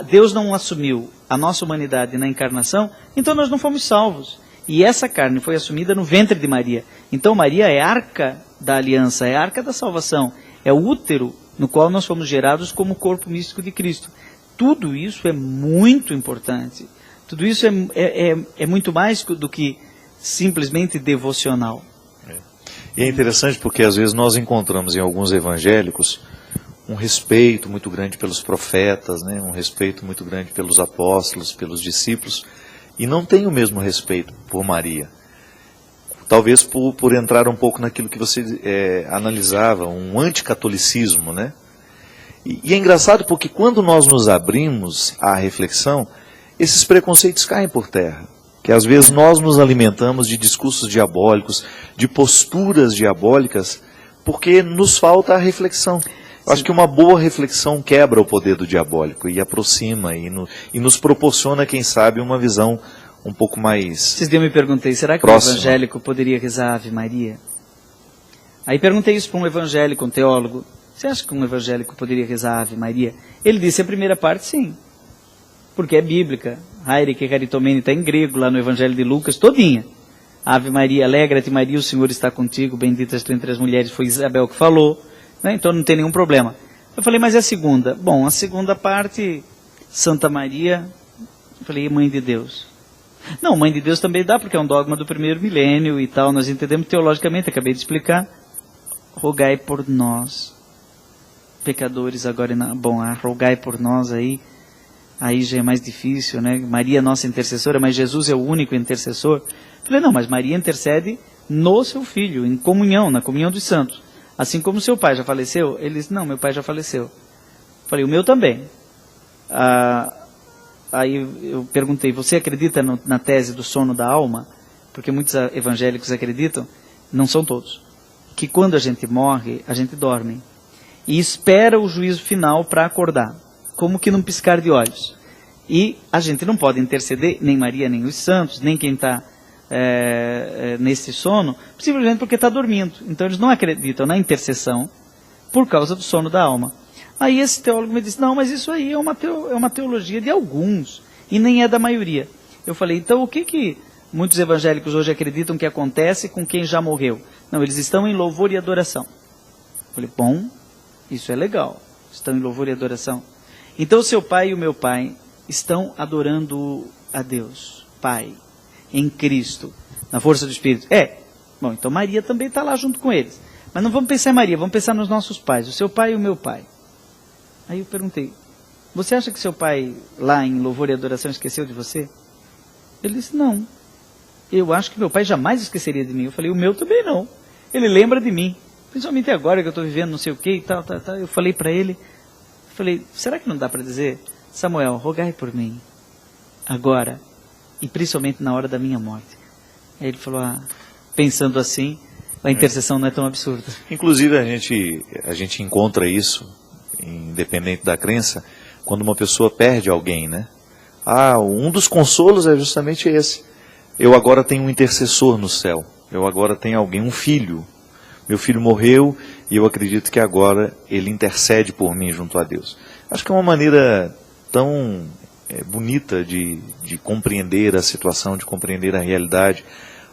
Deus não assumiu a nossa humanidade na encarnação, então nós não fomos salvos. E essa carne foi assumida no ventre de Maria. Então Maria é arca da aliança, é arca da salvação, é o útero no qual nós fomos gerados como corpo místico de Cristo. Tudo isso é muito importante. Tudo isso é muito mais do que simplesmente devocional. E é interessante porque às vezes nós encontramos em alguns evangélicos um respeito muito grande pelos profetas, né? Um respeito muito grande pelos apóstolos, pelos discípulos, e não tem o mesmo respeito por Maria. Talvez por entrar um pouco naquilo que você analisava, um anticatolicismo, né? E é engraçado porque quando nós nos abrimos à reflexão, esses preconceitos caem por terra. Que às vezes nós nos alimentamos de discursos diabólicos, de posturas diabólicas, porque nos falta a reflexão. Eu acho que uma boa reflexão quebra o poder do diabólico e aproxima e nos proporciona, quem sabe, uma visão um pouco mais Esses dias eu me perguntei, será que próxima. Um evangélico poderia rezar a Ave Maria? Aí perguntei isso para um evangélico, um teólogo. Você acha que um evangélico poderia rezar a Ave Maria? Ele disse a primeira parte, sim. Porque é bíblica. Haire que caritomene está em grego, lá no Evangelho de Lucas, todinha. Ave Maria, alegra-te Maria, o Senhor está contigo, bendita és tu entre as mulheres, foi Isabel que falou, né? Então não tem nenhum problema. Eu falei, mas é a segunda? Bom, a segunda parte, Santa Maria, eu falei, mãe de Deus. Não, mãe de Deus também dá, porque é um dogma do primeiro milênio e tal, nós entendemos teologicamente, acabei de explicar. Rogai por nós, pecadores agora, rogai por nós aí já é mais difícil, né? Maria é nossa intercessora, mas Jesus é o único intercessor. Falei, não, mas Maria intercede no seu filho, em comunhão, na comunhão dos santos. Assim como seu pai já faleceu, ele disse, não, meu pai já faleceu. Falei, o meu também. Aí eu perguntei, você acredita na tese do sono da alma? Porque muitos evangélicos acreditam, não são todos, que quando a gente morre, a gente dorme. E espera o juízo final para acordar. Como que num piscar de olhos. E a gente não pode interceder, nem Maria, nem os santos, nem quem está nesse sono, simplesmente porque está dormindo. Então eles não acreditam na intercessão por causa do sono da alma. Aí esse teólogo me disse, não, mas isso aí é uma teologia de alguns, e nem é da maioria. Eu falei, então o que muitos evangélicos hoje acreditam que acontece com quem já morreu? Não, eles estão em louvor e adoração. Eu falei, bom, isso é legal. Estão em louvor e adoração. Então, o seu pai e o meu pai estão adorando a Deus, Pai, em Cristo, na força do Espírito. Bom, então Maria também está lá junto com eles. Mas não vamos pensar em Maria, vamos pensar nos nossos pais, o seu pai e o meu pai. Aí eu perguntei, você acha que seu pai lá em louvor e adoração esqueceu de você? Ele disse, não. Eu acho que meu pai jamais esqueceria de mim. Eu falei, o meu também não. Ele lembra de mim. Principalmente agora que eu estou vivendo não sei o que e tal. Eu falei para ele, será que não dá para dizer, Samuel, rogai por mim, agora, e principalmente na hora da minha morte. Aí ele falou, pensando assim, a intercessão não é tão absurda. Inclusive a gente encontra isso, independente da crença, quando uma pessoa perde alguém, né? Um dos consolos é justamente esse. Eu agora tenho um intercessor no céu. Eu agora tenho alguém, um filho. Meu filho morreu e eu acredito que agora ele intercede por mim junto a Deus. Acho que é uma maneira tão bonita de compreender a situação, de compreender a realidade.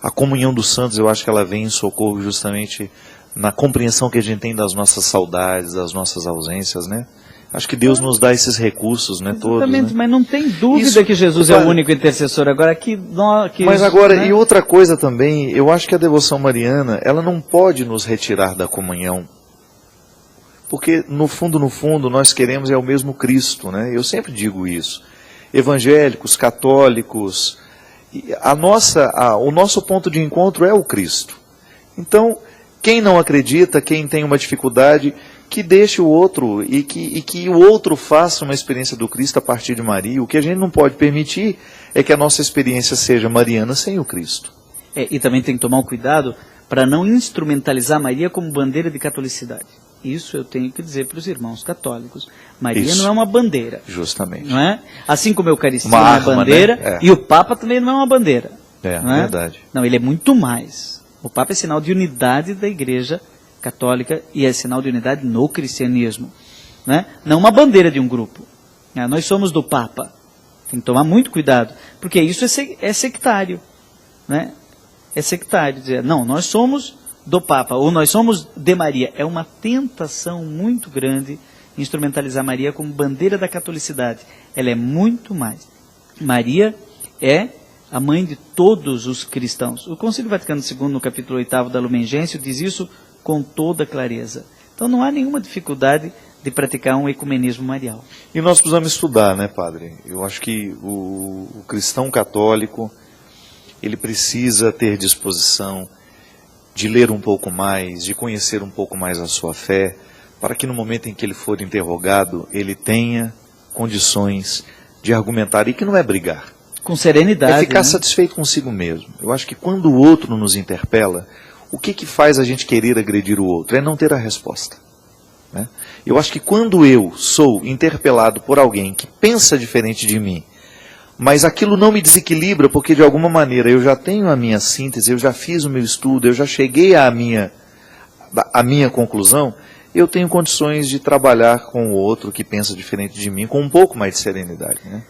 A comunhão dos santos, eu acho que ela vem em socorro justamente na compreensão que a gente tem das nossas saudades, das nossas ausências, né? Acho que Deus nos dá esses recursos, né, todos. Exatamente, né? Mas não tem dúvida que Jesus é o único intercessor. Agora, mas agora, né? E outra coisa também, eu acho que a devoção mariana, ela não pode nos retirar da comunhão. Porque, no fundo, nós queremos o mesmo Cristo, né? Eu sempre digo isso. Evangélicos, católicos, o nosso ponto de encontro é o Cristo. Então, quem não acredita, quem tem uma dificuldade, que deixe o outro e que o outro faça uma experiência do Cristo a partir de Maria. O que a gente não pode permitir é que a nossa experiência seja mariana sem o Cristo. E também tem que tomar um cuidado para não instrumentalizar Maria como bandeira de catolicidade. Isso eu tenho que dizer para os irmãos católicos. Maria não é uma bandeira. Justamente. Não é? Assim como a Eucaristia não é bandeira, né? E o Papa também não é uma bandeira. Não é verdade. Não, ele é muito mais. O Papa é sinal de unidade da Igreja Católica e é sinal de unidade no cristianismo. Né? Não uma bandeira de um grupo. Nós somos do Papa. Tem que tomar muito cuidado, porque isso é sectário. Né? É sectário dizer, não, nós somos do Papa, ou nós somos de Maria. É uma tentação muito grande instrumentalizar Maria como bandeira da catolicidade. Ela é muito mais. Maria é a mãe de todos os cristãos. O Concílio Vaticano II, no capítulo 8º da Lumen Gentium, diz isso com toda clareza. Então não há nenhuma dificuldade de praticar um ecumenismo marial. E nós precisamos estudar, né, padre? Eu acho que o cristão católico, ele precisa ter disposição de ler um pouco mais, de conhecer um pouco mais a sua fé, para que no momento em que ele for interrogado, ele tenha condições de argumentar, e que não é brigar. Com serenidade. É ficar satisfeito consigo mesmo. Eu acho que quando o outro nos interpela, o que faz a gente querer agredir o outro? É não ter a resposta. Né? Eu acho que quando eu sou interpelado por alguém que pensa diferente de mim, mas aquilo não me desequilibra, porque de alguma maneira eu já tenho a minha síntese, eu já fiz o meu estudo, eu já cheguei à minha conclusão, eu tenho condições de trabalhar com o outro que pensa diferente de mim, com um pouco mais de serenidade. Né?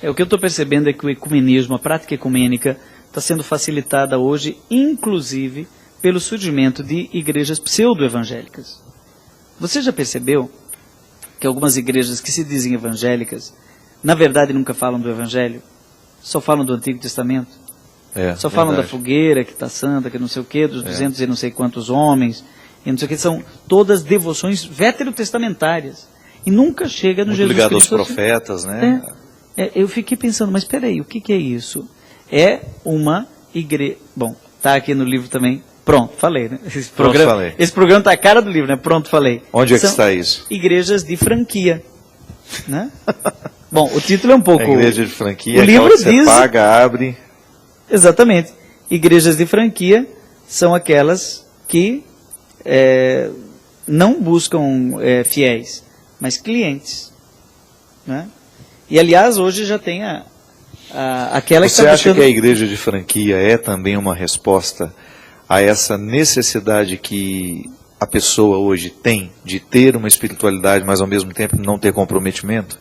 O que eu estou percebendo é que o ecumenismo, a prática ecumênica, está sendo facilitada hoje, inclusive, pelo surgimento de igrejas pseudo-evangélicas. Você já percebeu que algumas igrejas que se dizem evangélicas, na verdade nunca falam do Evangelho, só falam do Antigo Testamento? Só falam da fogueira que está santa, que não sei o quê, dos 200 e não sei quantos homens, e não sei o que, são todas devoções veterotestamentárias. E nunca chega no Jesus Cristo. Ligado aos profetas, né? Eu fiquei pensando, mas peraí, o que é isso? É uma igreja... Bom, está aqui no livro também. Pronto, falei, né? Esse programa está a cara do livro, né? Pronto, falei. Onde é que está isso? Igrejas de franquia. Né? Bom, o título é um pouco... igreja de franquia, o livro que você paga, abre... Exatamente. Igrejas de franquia são aquelas que não buscam fiéis, mas clientes. Né? E, aliás, hoje já tem aquela que Você acha que a igreja de franquia é também uma resposta a essa necessidade que a pessoa hoje tem de ter uma espiritualidade, mas ao mesmo tempo não ter comprometimento?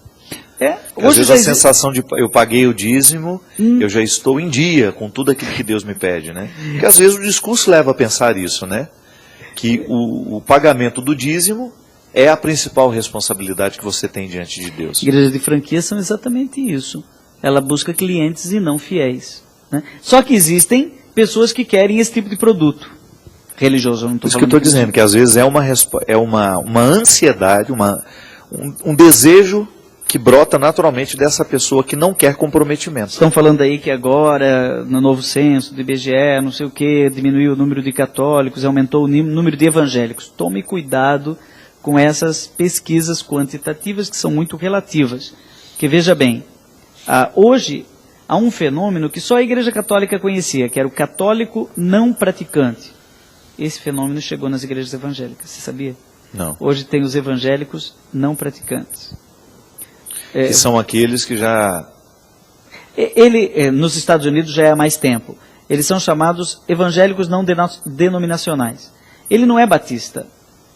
Às vezes a sensação de eu paguei o dízimo, eu já estou em dia com tudo aquilo que Deus me pede, né? Porque às vezes o discurso leva a pensar isso, né? Que o pagamento do dízimo é a principal responsabilidade que você tem diante de Deus. Igrejas de franquia são exatamente isso. Ela busca clientes e não fiéis, né? Só que existem pessoas que querem esse tipo de produto religioso. Eu não estou Isso que eu estou dizendo, que às vezes é uma ansiedade, um desejo que brota naturalmente dessa pessoa que não quer comprometimento. Estão falando aí que agora, no novo censo do IBGE, não sei o que, diminuiu o número de católicos, aumentou o número de evangélicos. Tome cuidado com essas pesquisas quantitativas que são muito relativas. Porque veja bem, hoje há um fenômeno que só a Igreja Católica conhecia, que era o católico não praticante. Esse fenômeno chegou nas igrejas evangélicas, você sabia? Não. Hoje tem os evangélicos não praticantes. Que são aqueles que já... nos Estados Unidos já é há mais tempo. Eles são chamados evangélicos não denominacionais. Ele não é batista,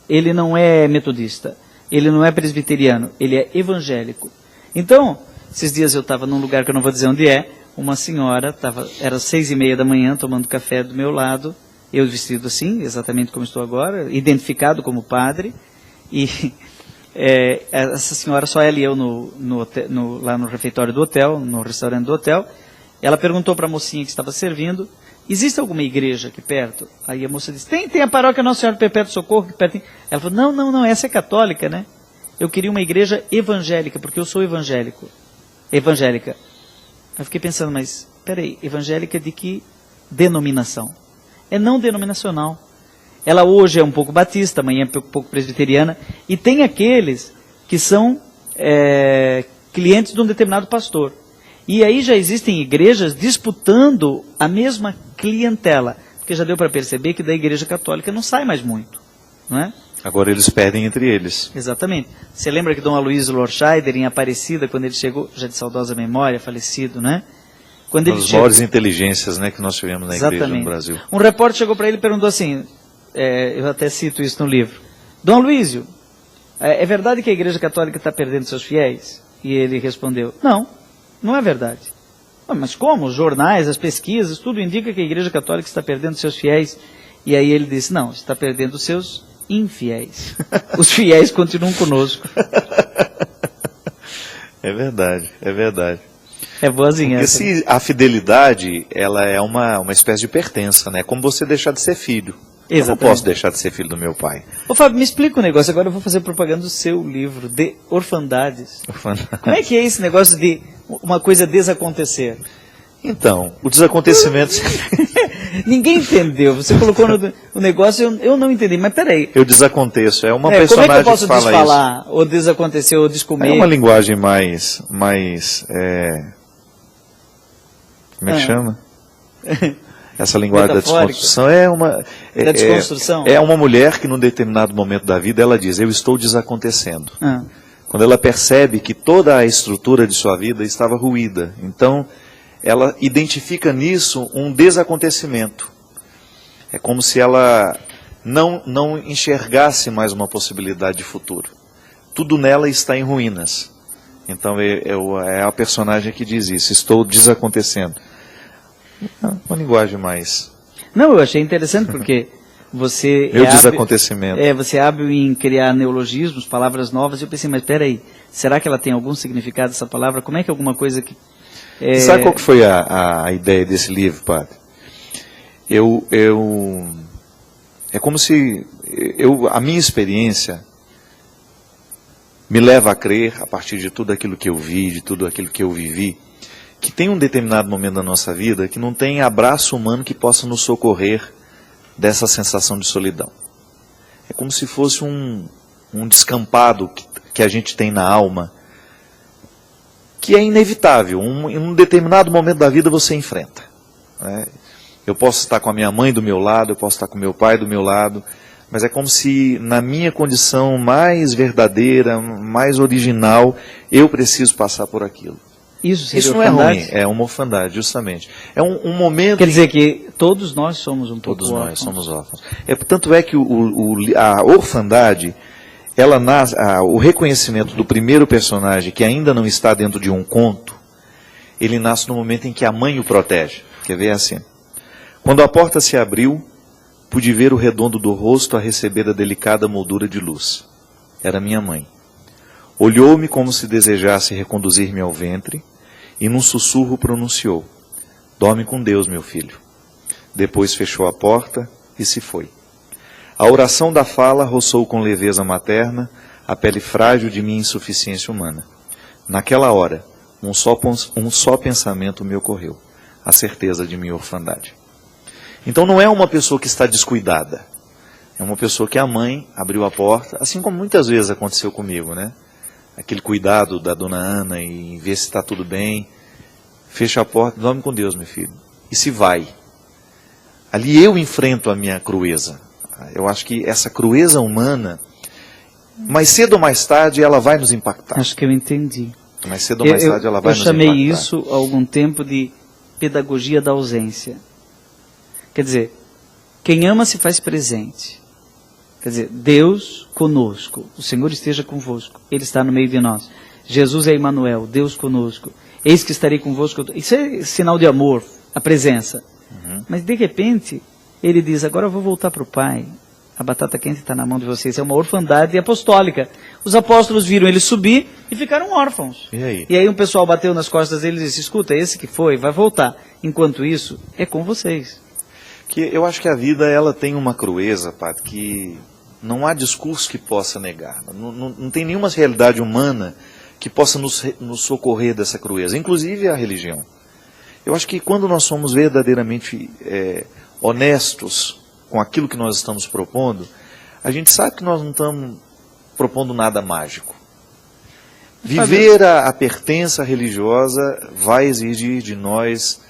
ele não é metodista, ele não é presbiteriano, ele é evangélico. Então, esses dias eu estava num lugar que eu não vou dizer onde é, uma senhora, era 6:30 da manhã, tomando café do meu lado, eu vestido assim, exatamente como estou agora, identificado como padre, e essa senhora, só ela e eu lá no refeitório do hotel, no restaurante do hotel, ela perguntou para a mocinha que estava servindo, existe alguma igreja aqui perto? Aí a moça disse, tem a paróquia Nossa Senhora do Perpétuo Socorro aqui perto. Ela falou, não, essa é católica, né? Eu queria uma igreja evangélica, porque eu sou evangélica. Eu fiquei pensando, mas, peraí, evangélica de que denominação? É não denominacional. Ela hoje é um pouco batista, amanhã é um pouco presbiteriana, e tem aqueles que são clientes de um determinado pastor. E aí já existem igrejas disputando a mesma clientela, porque já deu para perceber que da Igreja Católica não sai mais muito, não é? Agora eles perdem entre eles. Exatamente. Você lembra que Dom Aloysio Lorscheider, em Aparecida, quando ele chegou, já de saudosa memória, falecido, né? Quando ele as maiores inteligências, né, que nós tivemos na igreja no Brasil. Um repórter chegou para ele e perguntou assim, eu até cito isso no livro, Dom Aloysio, é verdade que a Igreja Católica está perdendo seus fiéis? E ele respondeu, não é verdade. Mas como? Os jornais, as pesquisas, tudo indica que a Igreja Católica está perdendo seus fiéis. E aí ele disse, não, está perdendo os seus infiéis. Os fiéis continuam conosco. É verdade, é verdade. É boazinha essa. Porque a fidelidade, ela é uma espécie de pertença, né? Como você deixar de ser filho. Exatamente. Eu não posso deixar de ser filho do meu pai. Ô Fábio, me explica um negócio, agora eu vou fazer propaganda do seu livro, de orfandades. Como é que é esse negócio de uma coisa desacontecer? Então, o desacontecimento... Ninguém entendeu, você colocou no negócio, eu não entendi, mas peraí. Eu desaconteço, é uma personagem como é que eu posso que fala desfalar, isso. Ou desacontecer, ou descomer? É uma linguagem mais como é que chama? Essa linguagem da desconstrução da desconstrução? É uma mulher que num determinado momento da vida ela diz, eu estou desacontecendo. Quando ela percebe que toda a estrutura de sua vida estava ruída. Então, ela identifica nisso um desacontecimento. É como se ela não enxergasse mais uma possibilidade de futuro. Tudo nela está em ruínas. Então, é a personagem que diz isso, estou desacontecendo. Uma linguagem mais... Não, eu achei interessante porque você... desacontecimento. Você é hábil em criar neologismos, palavras novas, e eu pensei, mas peraí, será que ela tem algum significado essa palavra? Como é que alguma coisa que... Sabe qual que foi a ideia desse livro, padre? É como se... a minha experiência me leva a crer, a partir de tudo aquilo que eu vi, de tudo aquilo que eu vivi, que tem um determinado momento da nossa vida que não tem abraço humano que possa nos socorrer dessa sensação de solidão. É como se fosse um descampado que a gente tem na alma, que é inevitável. Em um determinado momento da vida você enfrenta. Né? Eu posso estar com a minha mãe do meu lado, eu posso estar com meu pai do meu lado, mas é como se na minha condição mais verdadeira, mais original, eu preciso passar por aquilo. Isso não é ruim, é uma orfandade, justamente. É um momento... Quer dizer que todos nós somos um pouco órfãos. Todos nós somos órfãos. Tanto é que a orfandade, o reconhecimento do primeiro personagem, que ainda não está dentro de um conto, ele nasce no momento em que a mãe o protege. Quer ver assim? Quando a porta se abriu, pude ver o redondo do rosto a receber a delicada moldura de luz. Era minha mãe. Olhou-me como se desejasse reconduzir-me ao ventre, e num sussurro pronunciou: dorme com Deus, meu filho. Depois fechou a porta e se foi. A oração da fala roçou com leveza materna a pele frágil de minha insuficiência humana. Naquela hora, um só pensamento me ocorreu: a certeza de minha orfandade. Então não é uma pessoa que está descuidada. É uma pessoa que a mãe abriu a porta, assim como muitas vezes aconteceu comigo, né? Aquele cuidado da dona Ana e ver se está tudo bem. Fecha a porta, dorme com Deus, meu filho. E se vai. Ali eu enfrento a minha crueza. Eu acho que essa crueza humana, mais cedo ou mais tarde, ela vai nos impactar. Acho que eu entendi. Mais cedo ou mais tarde, ela vai nos impactar. Eu chamei isso há algum tempo de pedagogia da ausência. Quer dizer, quem ama se faz presente. Quer dizer, Deus conosco, o Senhor esteja convosco, Ele está no meio de nós. Jesus é Emmanuel, Deus conosco. Eis que estarei convosco. Isso é sinal de amor, a presença. Mas de repente, Ele diz: agora eu vou voltar para o Pai. A batata quente está na mão de vocês. É uma orfandade apostólica. Os apóstolos viram ele subir e ficaram órfãos. E aí um pessoal bateu nas costas dele e disse: escuta, esse que foi, vai voltar. Enquanto isso, é com vocês. Que eu acho que a vida, ela tem uma crueza, Padre, que não há discurso que possa negar. Não tem nenhuma realidade humana que possa nos socorrer dessa crueza, inclusive a religião. Eu acho que quando nós somos verdadeiramente honestos com aquilo que nós estamos propondo, a gente sabe que nós não estamos propondo nada mágico. Viver a pertença religiosa vai exigir de nós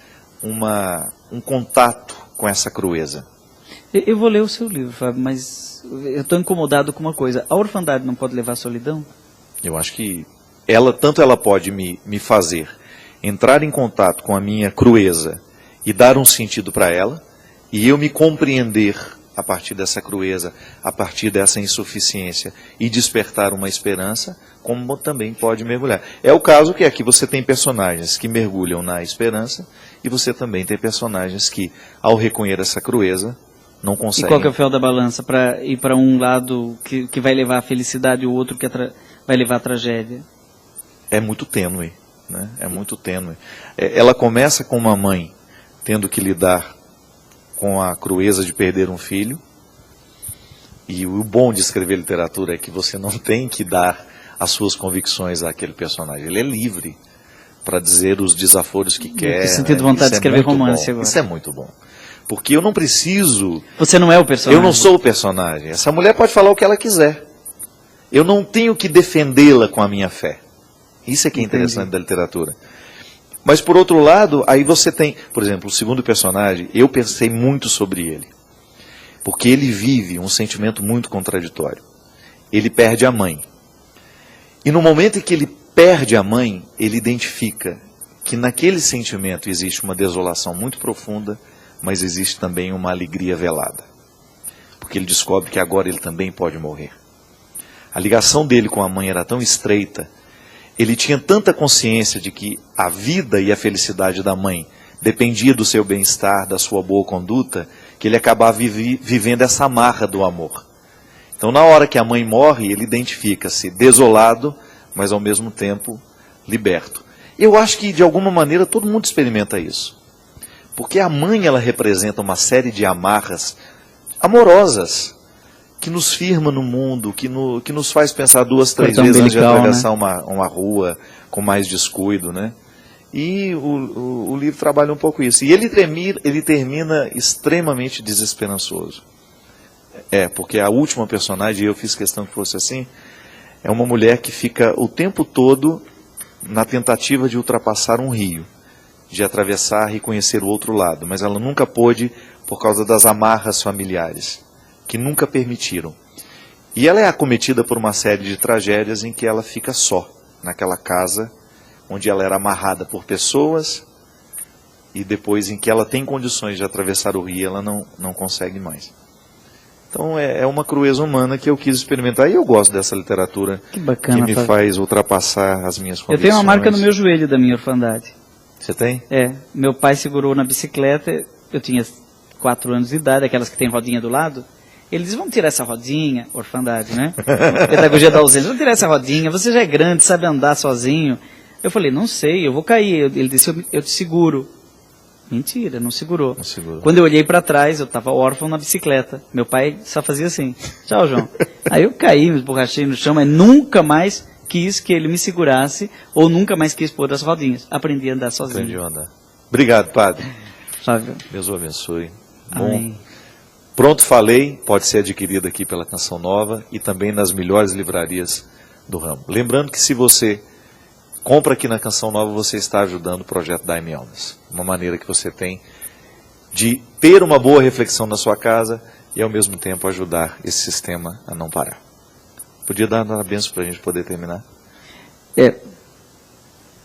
um contato com essa crueza. Eu vou ler o seu livro, Fábio, mas eu estou incomodado com uma coisa. A orfandade não pode levar à solidão? Eu acho que tanto ela pode me fazer entrar em contato com a minha crueza e dar um sentido para ela, e eu me compreender a partir dessa crueza, a partir dessa insuficiência, e despertar uma esperança, como também pode mergulhar. É o caso que aqui você tem personagens que mergulham na esperança, e você também tem personagens que, ao reconhecer essa crueza, não conseguem. E qual que é o fiel da balança para ir para um lado que vai levar à felicidade e o outro que vai levar à tragédia? É muito tênue, né? É muito tênue. Ela começa com uma mãe tendo que lidar com a crueza de perder um filho, e o bom de escrever literatura é que você não tem que dar as suas convicções àquele personagem. Ele é livre para dizer os desaforos que quer. Eu sentido vontade de escrever romance agora. Isso é muito bom. Porque eu não preciso... Você não é o personagem. Eu não sou o personagem. Essa mulher pode falar o que ela quiser. Eu não tenho que defendê-la com a minha fé. Isso é que é interessante da literatura. Mas, por outro lado, aí você tem... Por exemplo, o segundo personagem, eu pensei muito sobre ele. Porque ele vive um sentimento muito contraditório. Ele perde a mãe. E no momento em que ele perde a mãe, ele identifica que naquele sentimento existe uma desolação muito profunda, mas existe também uma alegria velada. Porque ele descobre que agora ele também pode morrer. A ligação dele com a mãe era tão estreita, ele tinha tanta consciência de que a vida e a felicidade da mãe dependia do seu bem-estar, da sua boa conduta, que ele acabava vivendo essa amarra do amor. Então, na hora que a mãe morre, ele identifica-se desolado, mas ao mesmo tempo liberto. Eu acho que, de alguma maneira, todo mundo experimenta isso. Porque a mãe, ela representa uma série de amarras amorosas, que nos firma no mundo, que nos faz pensar 2, 3 vezes antes de atravessar, né, uma rua com mais descuido, né? E o livro trabalha um pouco isso. E ele termina extremamente desesperançoso. Porque a última personagem, eu fiz questão que fosse assim, é uma mulher que fica o tempo todo na tentativa de ultrapassar um rio, de atravessar e conhecer o outro lado, mas ela nunca pôde por causa das amarras familiares, que nunca permitiram. E ela é acometida por uma série de tragédias em que ela fica só, naquela casa onde ela era amarrada por pessoas, e depois em que ela tem condições de atravessar o rio, ela não consegue mais. Então é uma crueza humana que eu quis experimentar, e eu gosto dessa literatura Que bacana, que me Fábio. faz ultrapassar as minhas Eu convicções. tenho uma marca no meu joelho da minha orfandade. Você tem? Meu pai segurou na bicicleta, eu tinha 4 anos de idade, aquelas que tem rodinha do lado. Ele disse, vamos tirar essa rodinha, orfandade, né? Pedagogia da ausência, vamos tirar essa rodinha, você já é grande, sabe andar sozinho. Eu falei, não sei, eu vou cair. Ele disse, eu te seguro. Mentira, não segurou. Não segurou. Quando eu olhei para trás, eu estava órfão na bicicleta. Meu pai só fazia assim, tchau, João. Aí eu caí, me esborrachei no chão, mas nunca mais quis que ele me segurasse, ou nunca mais quis pôr as rodinhas. Aprendi a andar sozinho. Aprendi a andar. Obrigado, padre. Fábio. Deus o abençoe. Amém. Bom, Pronto Falei pode ser adquirido aqui pela Canção Nova e também nas melhores livrarias do ramo. Lembrando que se você compra aqui na Canção Nova, você está ajudando o projeto Dai-me Almas. Uma maneira que você tem de ter uma boa reflexão na sua casa e ao mesmo tempo ajudar esse sistema a não parar. Podia dar uma bênção para a gente poder terminar?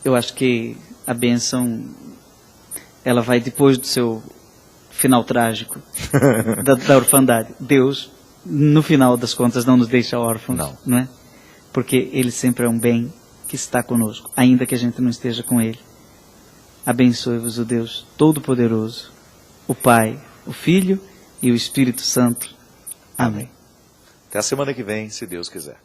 Eu acho que a bênção, ela vai depois do seu final trágico da orfandade. Deus, no final das contas, não nos deixa órfãos, não é? Porque Ele sempre é um bem que está conosco, ainda que a gente não esteja com Ele. Abençoe-vos o Deus Todo-Poderoso, o Pai, o Filho e o Espírito Santo. Amém. Até a semana que vem, se Deus quiser.